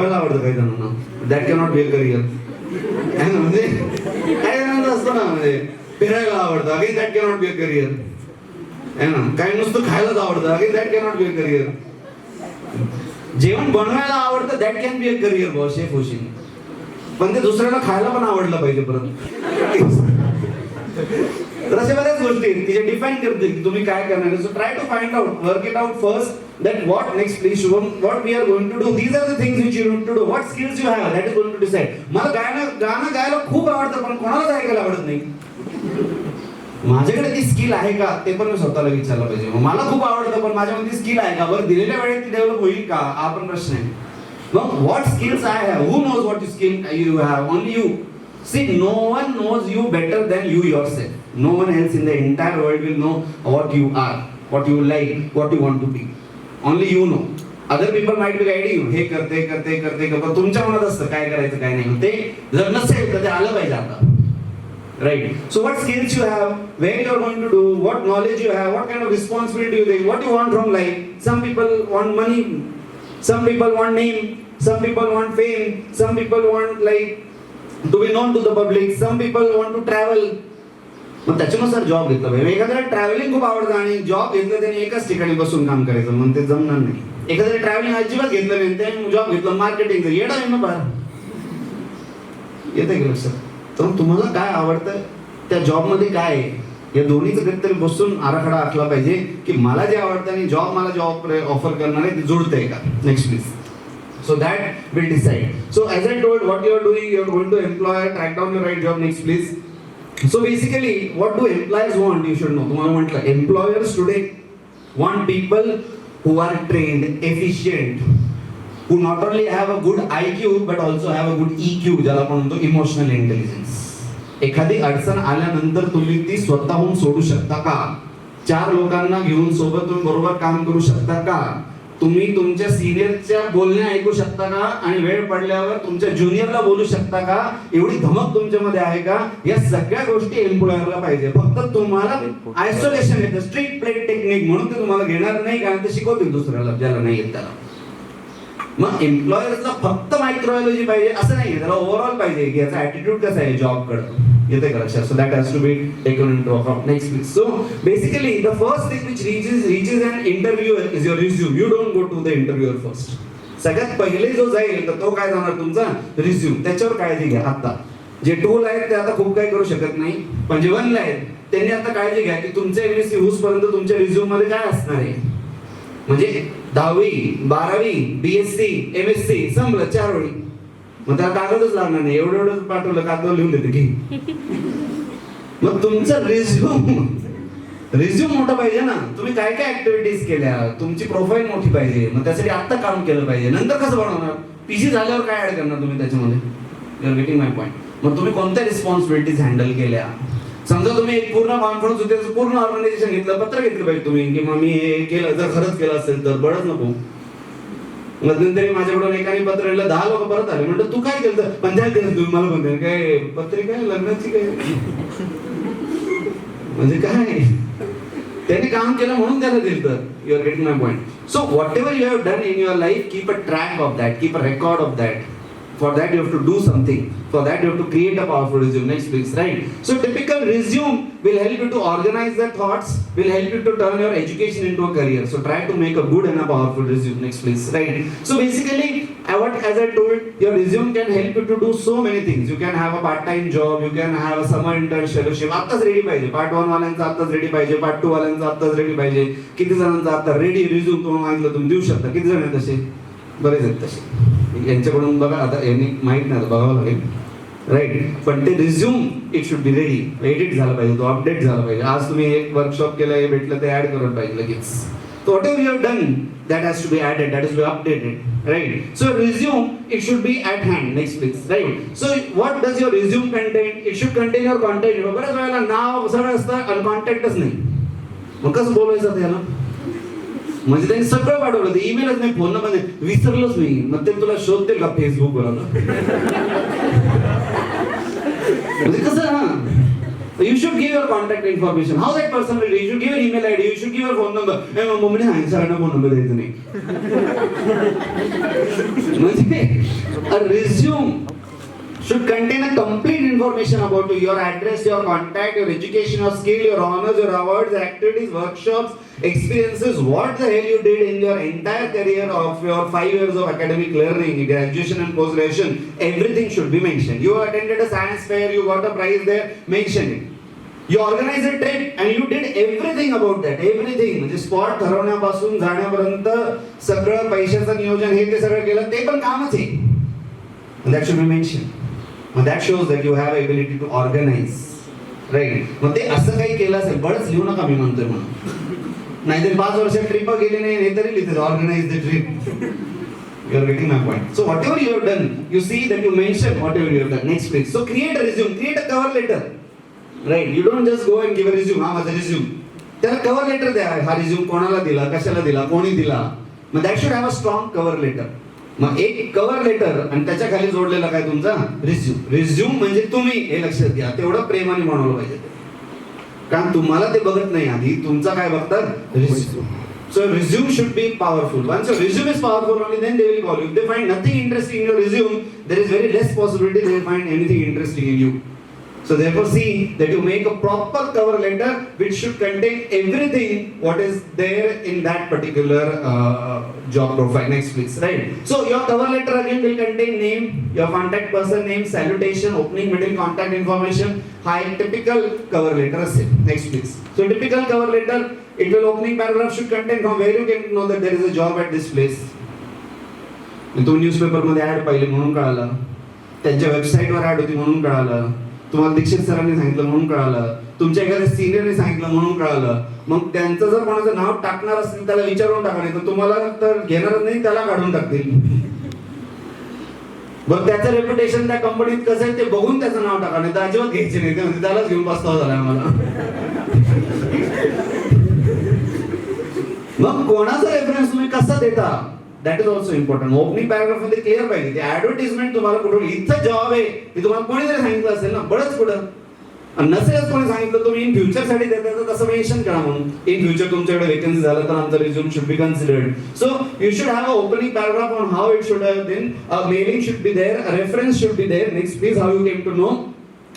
आवडतं काही जणांना, that cannot be a career. म्हणजे काही जणांचं असतं ना, म्हणजे फिरायला आवडतं, again that cannot be a career. आहे ना, काही नुसतं खायलाच आवडतं, again that cannot be a career. जेवण बनवायला आवडतं, that can be a career. Boss chef होशील, पण ते दुसऱ्याला खायला पण आवडलं पाहिजे परत. तर अशा बऱ्याच गोष्टी आहेत की जे डिफाईन करतील की तुम्ही काय करणार. So try to find out, work it out first, that what next please Shubham, what we are going to do, these are the things which you need to do, what skills you have, that is going to decide. मला गाणं गायला खूप आवडतं, पण कोणालाच ऐकायला आवडत नाही. माझ्याकडे ती स्किल आहे का ते पण मी स्वतःला विचारलं पाहिजे. मला खूप आवडतं, पण माझ्यामध्ये स्किल आहे का, बरं दिलेल्या वेळेत ती डेव्हलप होईल का, हा पण प्रश्न आहे. मग what skills I have, who knows what skill you have, only you. See, no one knows you better than you yourself. No one else in the entire world will know what you are, what you like, what you want to be. Only you know. Other people might be guiding you. हे करते पण तुमच्या मनात असतं काय करायचं काय नाही. ते जर नसेल तर ते आलं पाहिजे आता. Right. So what skills you have, where you are going to do, what knowledge you have, what kind of responsibility you take, what you want from life. Some people want money, some people want name, some people want fame, some people want like to be known to the public, some people want to travel. मग त्याच्यानुसार job घेतला पाहिजे. एखाद्याला travelling खूप आवडतं आणि job घेतलं त्याने एकाच ठिकाणी बसून काम करायचं, मग ते जमणार नाही. एखाद्याला ट्रॅव्हलिंग अजिबात घेतलं नाही त्याने जॉब घेतलं मार्केटिंग, येडा आहे ना बाहेर. येते की लक्षात. तर तुम्हाला काय आवडतं, त्या जॉबमध्ये काय आहे, या दोन्हीचं कधीतरी बसून आराखडा आखला पाहिजे की मला जे आवडतं आणि मला जॉब ऑफर करणार आहे ते जुळतंय का. Next please. So that will decide. So as I told, what you are doing, you are going to employ, track down the right job. Next please. So basically, what do employers want? You should know. तुम्हाला म्हटलं, employers today want people who are trained, efficient, who not only have a good IQ but also have a good EQ, ज्याला आपण म्हणतो emotional intelligence. एखादी अडचण आल्यानंतर तुम्ही ती स्वतःहून सोडू शकता का? 4 लोकांना घेऊन सोबत तुम्ही बरोबर काम करू शकता का? तुम्ही तुमच्या सिनियरच्या बोलण्या ऐकू शकता का आणि वेळ पडल्यावर तुमच्या ज्युनियरला बोलू शकता का? एवढी धमक तुमच्यामध्ये आहे का? या सगळ्या गोष्टी एम्प्लॉयरला पाहिजे. फक्त तुम्हाला आयसोलेशन येतं, स्ट्रिक्ट प्लेट टेक्निक म्हणून ते तुम्हाला घेणार नाही, कारण ते शिकवतील दुसऱ्याला ज्याला नाही येत त्याला. मग एम्प्लॉयर्सला फक्त मायक्रोबायोलॉजी पाहिजे असं नाही, त्याला ओव्हरऑल पाहिजे की याचा ऍटिट्यूड कसा आहे जॉब कडे. येते का लक्षात? So that has to be taken into account. Next please. So basically the first thing which reaches an interviewer is your resume. You don't go to the interviewer first. सगळ्यात पहिले जो जाईल तर तो काय जाणार तुमचा रिझ्यूम. त्याच्यावर काळजी घ्या. आता जे टूल आहेत ते आता खूप काही करू शकत नाही, पण जे बनले आहेत त्यांनी आता काळजी घ्या की तुमच्या एमएससी होऊस पर्यंत तुमच्या रिझ्यूम मध्ये काय असणार आहे. म्हणजे 10वी 12वी बीएससी एमएससी संपलं 4 वेळी. मग त्याला कागदच लागणार नाही, एवढं पाठवलं कागद लिहून देते की. मग तुमचं रिझ्यूम मोठा पाहिजे ना. तुम्ही काय काय ऍक्टिव्हिटीज केल्या, तुमची प्रोफाईल मोठी पाहिजे. मग त्यासाठी आता काम केलं पाहिजे. नंतर कसं बनवणार, पीसी झाल्यावर काय ऍड करणार तुम्ही त्याच्यामध्ये. You are getting my point. मग तुम्ही कोणत्या रिस्पॉन्सिबिलिटीज हँडल केल्या. समजा तुम्ही एक पूर्ण कॉन्फरन्स होते, पूर्ण ऑर्गनायझेशन घेतलं, पत्र घेतलं पाहिजे तुम्ही की मग मी हे केलं, जर खरंच केलं असेल तर बळच नको. मध्यंतरी माझ्याकडून एकाने पत्र लिहिलं, 10 लोक परत आले. म्हणलं तू काय केलं, पंचायत केलं तुम्ही. मला म्हणते काय पत्रिका लग्नाची काय, म्हणजे काय त्यांनी काम केलं म्हणून त्याला दिलं. You are getting my point. So whatever you have done in your life, keep a track of that, keep a record of that. For that you have to do something. For that you have to create a powerful resume. Next please. Right. So typical resume will help you to organize the thoughts, will help you to turn your education into a career. So try to make a good and a powerful resume. Next please. Right. So basically, as I told, your resume can help you to do so many things. You can have a part-time job, you can have a summer internship. आताच ready पाहिजे. Part 1 वाल्यांचा आताच ready पाहिजे, Part 2 वाल्यांचा आताच ready पाहिजे. किती जणांचा आता रेडी रिझ्यूम तुम्हाला मागितलं तुम्ही देऊ शकता. किती जण आहेत तसे? बरेच आहेत तसे. यांच्याकडून बघा, आता यांनी माहित नाही बघावं लागेल. राईट. पण ते resume it should be ready, edit झाला पाहिजे, तो अपडेट झाला पाहिजे. आज तुम्ही एक वर्कशॉप केलं, हे भेटलं, ते ऍड करून पाहिजे लगेच. So whatever you have done, that has to be added, that has to be updated, right? So resume, it should be at hand. Next please, right? So what does your resume contain? It should contain your contact. बऱ्याच वेळेला नाव सगळं असतं आणि कॉन्टॅक्टच नाही. मग कसं बोलायचं त्याला? म्हणजे त्यांनी सगळं पाठवलं, ते ईमेलच नाही, फोन नंबर नाही, विसरलोच नाही. मग ते तुला शोधतील का फेसबुकवर? म्हणजे कसं ना, You should give your contact information. How that person will do? You should give your email ID. You should give your phone number. मम्मीने सांगितलं सगळ्यांना फोन नंबर द्यायचा नाही. म्हणजे a resume should contain a complete information about you, your address, your contact, your education, your skill, your honors, your awards, activities, workshops, experiences, what the hell you did in your entire career of your 5 years of academic learning, graduation and post-graduation. Everything should be mentioned. You attended a science fair, you got a prize there, mention it. You organized a trip and you did everything about that. Everything. म्हणजे spot ठरवण्यापासून जाण्यापर्यंत सगळं पैशाचं नियोजन हे ते सगळं केलं ते पण कामच आहे. That should be mentioned. That shows that you have ability to organize. Right? मग ते असं काही केलं असेल बरंच लिहू नका मी म्हणतोय म्हणून. नाहीतर 5 वर्षात ट्रिप गेली नाही हे तरी लिहिते organise the trip. You are getting my point. So whatever you have done, you see that you mention whatever you have done. Next please. So create a resume, create a cover letter. Right? You don't just go and give a resume. हा माझा resume. त्याला cover letter द्या. हा resume कोणाला दिला, कशाला दिला, कोणी दिला. मग that should have a strong cover letter. मग एक कव्हर लेटर आणि त्याच्या खाली जोडलेला काय तुमचा रिझ्यूम. रिझ्यूम म्हणजे तुम्ही हे लक्षात घ्या तेवढं प्रेमाने म्हणवलं पाहिजे कारण तुम्हाला ते बघत नाही आधी तुमचा काय बघतात resume. So resume should be powerful. Once your resume is powerful only then they will call you. If they find nothing interesting in your resume, there is very less possibility they will find anything interesting in you. So therefore see that you make a proper cover letter which should contain everything what is there in that particular job profile. Next please. Right. So your cover letter again will contain name, your contact person name, salutation, opening, middle, contact information. High typical cover letter. Next please. So typical cover letter, it will opening paragraph should contain from where you can know that there is a job at this place. तो newspaper मध्ये add पाहिली म्हणून कळालं, त्यांच्या website वर add होती म्हणून कळालं, तुम्हाला दीक्षित सरांनी सांगितलं म्हणून कळालं, तुमच्या एखाद्या सिनियरने सांगितलं म्हणून कळालं. मग त्यांचं जर कोणाचं नाव टाकणार असेल त्याला विचारून टाका नाही तर तुम्हाला तर घेणारच नाही त्याला काढून टाकतील. बरं त्याचं रेप्युटेशन त्या कंपनीत कसं आहे ते बघून त्याचं नाव टाका नाही तर अजिबात घ्यायचे नाही. म्हणजे त्यालाच घेऊन पस्तावा झाला आम्हाला. मग कोणाचा रेफरन्स तुम्ही कसा देता that is also important. Opening paragraph मध्ये क्लिअर पाहिजे ते ऍडव्हर्टिजमेंट तुम्हाला कुठून इथं जॉब आहे हे तुम्हाला कोणीतरी सांगितलं असेल ना बरंच कुठं नसेलच कोणी सांगितलं तुम्ही इन फ्युचर साठी देता तर तसं मेन्शन करा म्हणून इन फ्युचर तुमच्याकडे वेकन्सी झालं तर आमचा resume should be considered. So you should have a opening paragraph on how it should have been, a mailing should be there, a reference should be there. Next please how you came to know,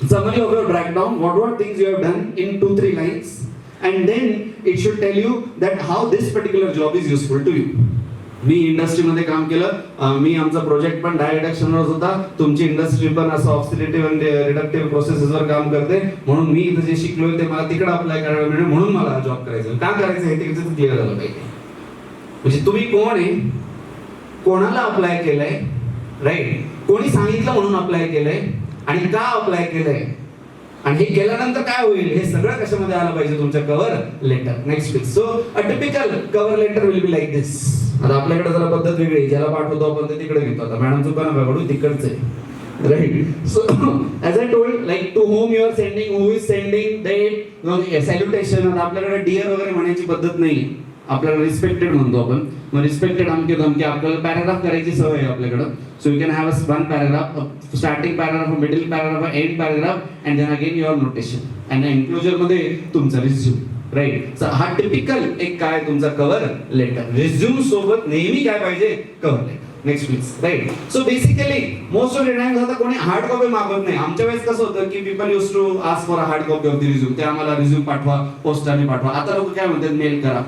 summary of your breakdown, what things you have done in 2-3 lines, and then it should tell you that how this particular job is useful to you. मी इंडस्ट्रीमध्ये काम केलं, मी आमचा project पण डायरेक्शनवर होता, तुमची industry पण असं oxidative आणि रिडक्टिव्ह प्रोसेसेसवर काम करते म्हणून मी इथं जे शिकलोय ते मला तिकडे अप्लाय करायला मिळेल म्हणून मला जॉब करायचं. का करायचं हे तिकडे क्लिअर झालं पाहिजे. म्हणजे तुम्ही कोण आहे, कोणाला अप्लाय केलंय, राईट, कोणी सांगितलं म्हणून अप्लाय केलंय आणि का अप्लाय केलंय आणि हे केल्यानंतर काय होईल हे सगळं कशामध्ये आलं पाहिजे तुमच्या cover letter. Next please. So a typical cover letter will be like this. आता आपल्याकडे जरा पद्धत वेगळी, ज्याला पाठवतो आपण ते तिकडे घेतो. आता मॅडम दुकान तिकडचं आहे, right. So as I told like to whom you are sending, who is sending, the salutation. आता आपल्याकडे डिअर वगैरे म्हणायची पद्धत नाही, आपल्याला रिस्पेक्टेड म्हणतो आपण. मग रिस्पेक्टेड अमके धमके आपल्याला पॅराग्राफ करायची सवय आहे आपल्याकडं. So you can have a one paragraph, starting paragraph, middle paragraph, end paragraph and then again your notation and enclosure मध्ये तुमचा रिझ्यूम, राईट. हा टिपिकल एक काय तुमचा कव्हर लेटर. रिझ्यूम सोबत नेहमी काय पाहिजे, cover letter. Next please. Right. So basically most of the times आता कोणी हार्ड कॉपी मागवत नाही. आमच्या वेळेस कसं होतं की people use to ask for a hard copy of the resume. ते आम्हाला रिझ्यूम पाठवा, पोस्टाने पाठवा. आता लोक काय म्हणतात, मेल करा.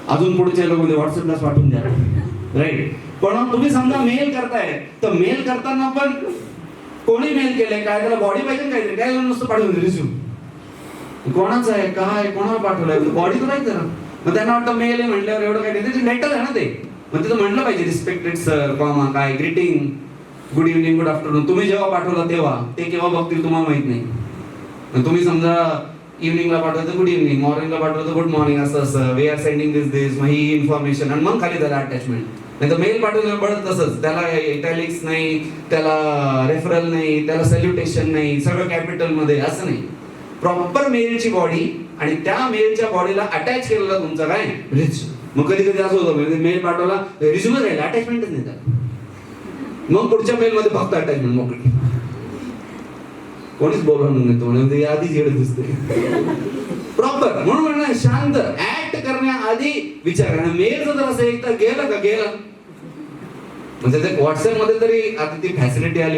अजून पुढचे लोक व्हॉट्सअपलाच पाठवून द्या, राईट. पण तुम्ही समजा मेल करताय तर मेल करताना पण कोणी मेल केलंय काय त्याला बॉडी पाहिजे काहीतरी, काय नुसतं पाठवून रिझ्यूम कोणाचं आहे काय कोणाला पाठवलंय बॉडी तर पाहिजे ना. मग त्यांना वाटतं मेल आहे म्हटल्यावर एवढं काय नाही, लेटर आहे ना ते. मग तिथं म्हटलं पाहिजे रिस्पेक्टेड सर कॉमा काय greeting, good evening, good afternoon. तुम्ही जेव्हा पाठवलं तेव्हा ते केव्हा बघतील तुम्हाला माहित नाही. तुम्ही समजा इव्हनिंगला पाठवलं गुड इव्हनिंग, मॉर्निंगला पाठवलं गुड मॉर्निंग, असं वी आर सेंडिंग दिस मग ही इन्फॉर्मेशन आणि मग खाली त्याला अटॅचमेंट. नाही तर मेल पाठवलं पडत तसंच, त्याला इटॅलिक्स नाही, त्याला रेफरल नाही, त्याला सॅल्युटेशन नाही, सगळं कॅपिटल मध्ये असं नाही. प्रॉपर मेलची बॉडी आणि त्या मेलच्या बॉडीला अटॅच केलेला तुमचा काय रिझ्यूम. मग कधी कधी असं होतं म्हणजे मेल पाठवला रिझ्यूमच राहिला, अटॅचमेंटच नाही त्याला. मग पुढच्या मेल मध्ये फक्त अटॅचमेंट मोकळी. कोणीच बोलवणार नाही तो म्हणजे आधीच येड दिसते प्रॉपर. म्हणून म्हणणं शांत ऍक्ट करण्याआधी विचार करा. मेलचं जर असं एकदा गेलं का गेलं म्हणजे व्हॉट्सअप मध्ये तरी आता ती फॅसिलिटी आली